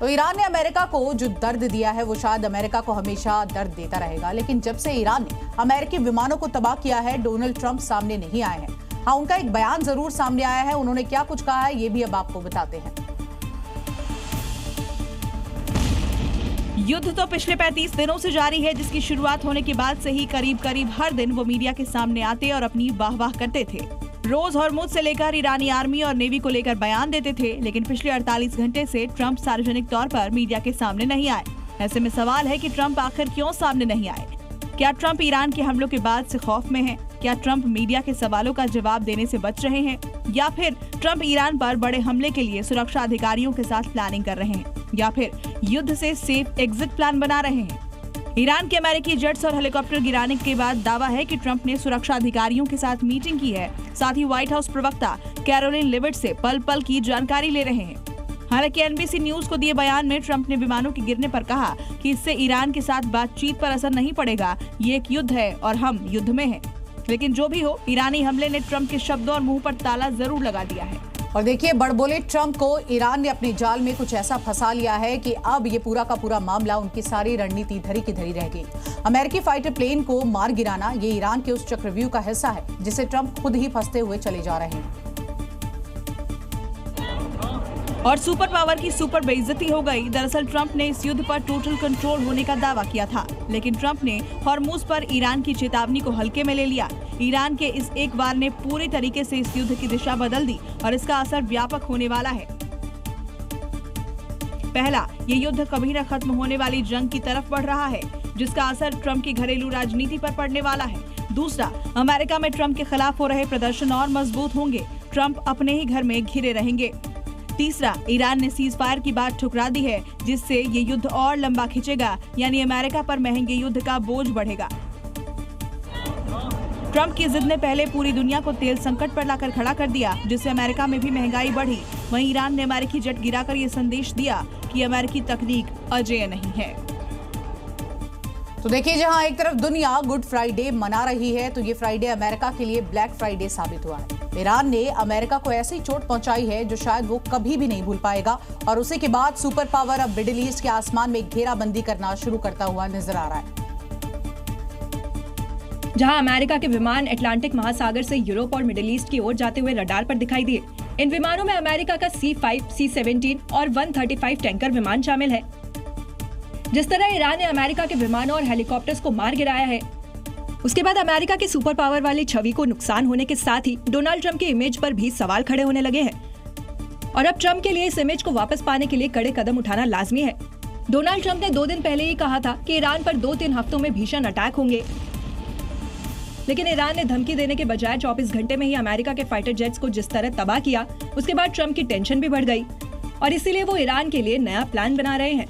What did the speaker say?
तो ईरान ने अमेरिका को जो दर्द दिया है वो शायद अमेरिका को हमेशा दर्द देता रहेगा, लेकिन जब से ईरान ने अमेरिकी विमानों को तबाह किया है, डोनाल्ड ट्रंप सामने नहीं आए हैं। हाँ, उनका एक बयान जरूर सामने आया है। उन्होंने क्या कुछ कहा है ये भी अब आपको बताते हैं। युद्ध तो पिछले 35 दिनों से जारी है, जिसकी शुरुआत होने के बाद से ही करीब हर दिन वो मीडिया के सामने आते और अपनी वाह करते थे। रोज हॉर्मुज से लेकर ईरानी आर्मी और नेवी को लेकर बयान देते थे, लेकिन पिछले 48 घंटे से ट्रंप सार्वजनिक तौर पर मीडिया के सामने नहीं आए। ऐसे में सवाल है कि ट्रंप आखिर क्यों सामने नहीं आए? क्या ट्रंप ईरान के हमलों के बाद से खौफ में हैं? क्या ट्रंप मीडिया के सवालों का जवाब देने से बच रहे हैं, या फिर ट्रंप ईरान पर बड़े हमले के लिए सुरक्षा अधिकारियों के साथ प्लानिंग कर रहे हैं, या फिर युद्ध से सेफ एग्जिट प्लान बना रहे हैं? ईरान के अमेरिकी जेट्स और हेलीकॉप्टर गिराने के बाद दावा है कि ट्रंप ने सुरक्षा अधिकारियों के साथ मीटिंग की है। साथ ही व्हाइट हाउस प्रवक्ता कैरोलिन लिविट से पल पल की जानकारी ले रहे हैं। हालांकि एनबीसी न्यूज को दिए बयान में ट्रंप ने विमानों के गिरने पर कहा कि इससे ईरान के साथ बातचीत पर असर नहीं पड़ेगा, ये एक युद्ध है और हम युद्ध में हैं। लेकिन जो भी हो, ईरानी हमले ने ट्रंप के शब्दों और मुंह पर ताला जरूर लगा दिया है। और देखिए, बड़बोले ट्रंप को ईरान ने अपने जाल में कुछ ऐसा फंसा लिया है कि अब ये पूरा का पूरा मामला उनकी सारी रणनीति धरी की धरी रह गई। अमेरिकी फाइटर प्लेन को मार गिराना ये ईरान के उस चक्रव्यूह का हिस्सा है जिसे ट्रंप खुद ही फंसते हुए चले जा रहे हैं। और सुपर पावर की सुपर बेइज्जती हो गई। दरअसल ट्रंप ने इस युद्ध पर टोटल कंट्रोल होने का दावा किया था, लेकिन ट्रंप ने हॉर्मुज पर ईरान की चेतावनी को हल्के में ले लिया। ईरान के इस एक वार ने पूरी तरीके से इस युद्ध की दिशा बदल दी और इसका असर व्यापक होने वाला है। पहला, ये युद्ध कभी न खत्म होने वाली जंग की तरफ बढ़ रहा है, जिसका असर ट्रंप की घरेलू राजनीति पर पड़ने वाला है। दूसरा, अमेरिका में ट्रंप के खिलाफ हो रहे प्रदर्शन और मजबूत होंगे। ट्रंप अपने ही घर में घिरे रहेंगे। तीसरा, ईरान ने सीज फायर की बात ठुकरा दी है, जिससे ये युद्ध और लंबा खिंचेगा, यानी अमेरिका पर महंगे युद्ध का बोझ बढ़ेगा। ट्रंप की जिद ने पहले पूरी दुनिया को तेल संकट पर लाकर खड़ा कर दिया, जिससे अमेरिका में भी महंगाई बढ़ी। वहीं ईरान ने अमेरिकी जेट गिराकर ये संदेश दिया कि अमेरिकी तकनीक अजेय नहीं है। तो देखिए, जहां एक तरफ दुनिया गुड फ्राइडे मना रही है, तो ये फ्राइडे अमेरिका के लिए ब्लैक फ्राइडे साबित हुआ है। ईरान ने अमेरिका को ऐसी चोट पहुंचाई है जो शायद वो कभी भी नहीं भूल पाएगा, और उसी के बाद सुपर पावर अब मिडिल ईस्ट के आसमान में घेराबंदी करना शुरू करता हुआ नजर आ रहा है। जहां अमेरिका के विमान अटलांटिक महासागर से यूरोप और मिडिल ईस्ट की ओर जाते हुए रडार पर दिखाई दिए। इन विमानों में अमेरिका का C5, C-17 और 135 टैंकर विमान शामिल है। जिस तरह ईरान ने अमेरिका के विमानों और हेलीकॉप्टर्स को मार गिराया है, उसके बाद अमेरिका की सुपर पावर वाली छवि को नुकसान होने के साथ ही डोनाल्ड ट्रंप की इमेज पर भी सवाल खड़े होने लगे हैं। और अब ट्रंप के लिए इस इमेज को वापस पाने के लिए कड़े कदम उठाना लाजमी है। डोनाल्ड ट्रंप ने 2 दिन पहले ही कहा था कि ईरान पर 2-3 हफ्तों में भीषण अटैक होंगे, लेकिन ईरान ने धमकी देने के बजाय 24 घंटे में ही अमेरिका के फाइटर जेट्स को जिस तरह तबाह किया, उसके बाद ट्रंप की टेंशन भी बढ़ गई और इसीलिए वो ईरान के लिए नया प्लान बना रहे हैं।